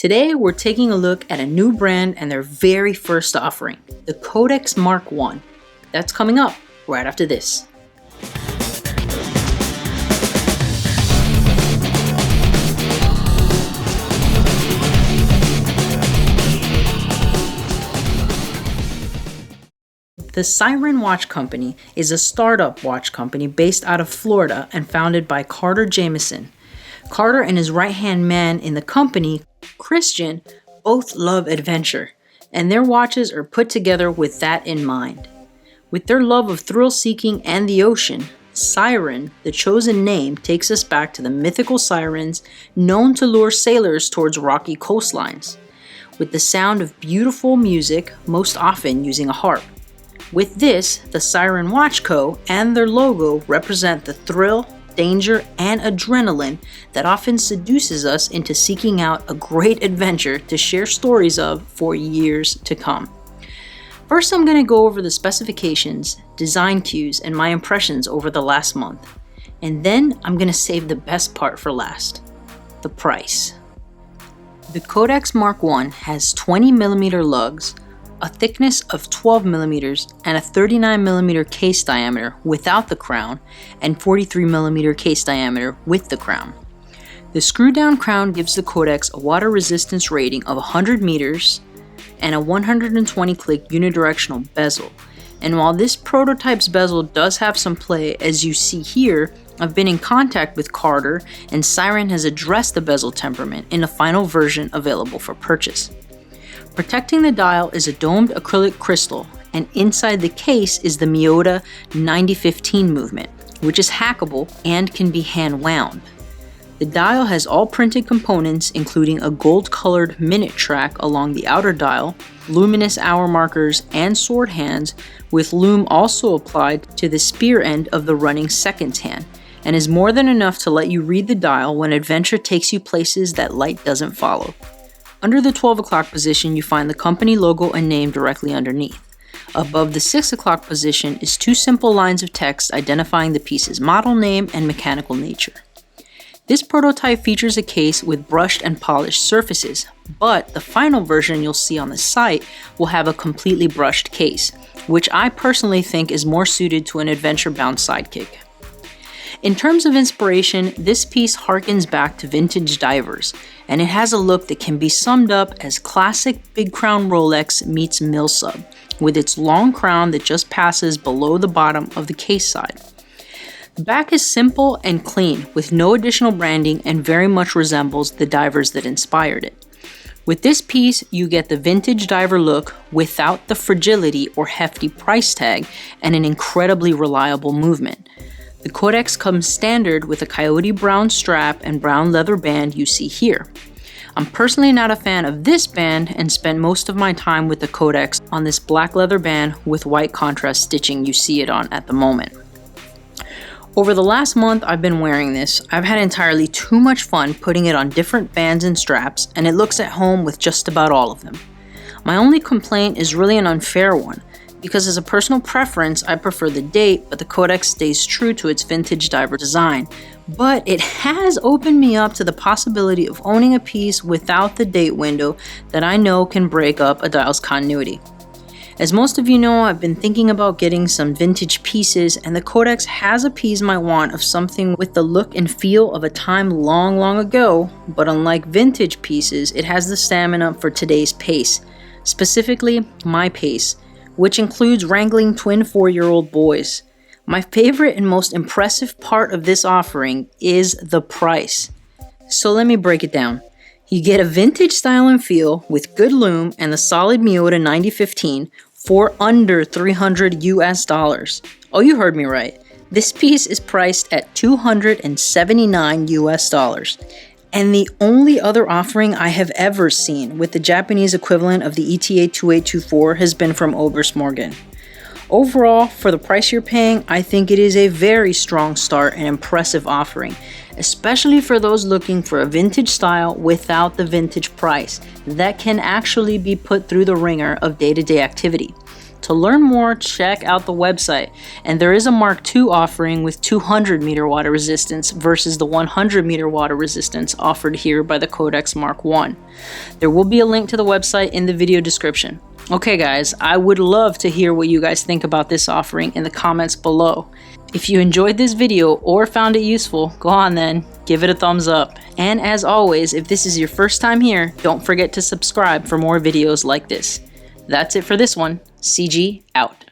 Today, we're taking a look at a new brand and their very first offering, the Codex MK1. That's coming up right after this. The Siren Watch Company is a startup watch company based out of Florida and founded by Carter Jameson. Carter and his right-hand man in the company, Christian, both love adventure, and their watches are put together with that in mind. With their love of thrill-seeking and the ocean, Siren, the chosen name, takes us back to the mythical sirens known to lure sailors towards rocky coastlines, with the sound of beautiful music, most often using a harp. With this, the Siren Watch Co. and their logo represent the thrill, danger, and adrenaline that often seduces us into seeking out a great adventure to share stories of for years to come. First, I'm going to go over the specifications, design cues, and my impressions over the last month. And then I'm going to save the best part for last, the price. The Codex MK1 has 20mm lugs, a thickness of 12mm, and a 39mm case diameter without the crown, and 43mm case diameter with the crown. The screw-down crown gives the Codex a water resistance rating of 100 meters and a 120-click unidirectional bezel. And while this prototype's bezel does have some play, as you see here, I've been in contact with Carter, and Siren has addressed the bezel temperament in the final version available for purchase. Protecting the dial is a domed acrylic crystal, and inside the case is the Miota 9015 movement, which is hackable and can be hand-wound. The dial has all printed components, including a gold-colored minute track along the outer dial, luminous hour markers, and sword hands, with lume also applied to the spear end of the running seconds hand, and is more than enough to let you read the dial when adventure takes you places that light doesn't follow. Under the 12 o'clock position, you find the company logo and name directly underneath. Above the 6 o'clock position is two simple lines of text identifying the piece's model name and mechanical nature. This prototype features a case with brushed and polished surfaces, but the final version you'll see on the site will have a completely brushed case, which I personally think is more suited to an adventure-bound sidekick. In terms of inspiration, this piece harkens back to vintage divers, and it has a look that can be summed up as classic Big Crown Rolex meets Mill Sub, with its long crown that just passes below the bottom of the case side. The back is simple and clean, with no additional branding, and very much resembles the divers that inspired it. With this piece, you get the vintage diver look without the fragility or hefty price tag, and an incredibly reliable movement. The Codex comes standard with a coyote brown strap and brown leather band you see here. I'm personally not a fan of this band and spent most of my time with the Codex on this black leather band with white contrast stitching you see it on at the moment. Over the last month I've been wearing this. I've had entirely too much fun putting it on different bands and straps, and it looks at home with just about all of them. My only complaint is really an unfair one, because as a personal preference, I prefer the date, but the Codex stays true to its vintage diver design. But it has opened me up to the possibility of owning a piece without the date window that I know can break up a dial's continuity. As most of you know, I've been thinking about getting some vintage pieces, and the Codex has appeased my want of something with the look and feel of a time long, long ago, but unlike vintage pieces, it has the stamina for today's pace, specifically my pace, which includes wrangling twin 4-year-old boys. My favorite and most impressive part of this offering is the price. So let me break it down. You get a vintage style and feel with good lume and the solid Miota 9015 for under $300 US. Oh, you heard me right. This piece is priced at $279 US. And the only other offering I have ever seen with the Japanese equivalent of the ETA 2824 has been from Oberst Morgan. Overall, for the price you're paying, I think it is a very strong start and impressive offering, especially for those looking for a vintage style without the vintage price that can actually be put through the ringer of day-to-day activity. To learn more, check out the website, and there is a Mark II offering with 200 meter water resistance versus the 100 meter water resistance offered here by the Codex Mark I. There will be a link to the website in the video description. Okay guys, I would love to hear what you guys think about this offering in the comments below. If you enjoyed this video or found it useful, go on then, give it a thumbs up. And as always, if this is your first time here, don't forget to subscribe for more videos like this. That's it for this one. CG out.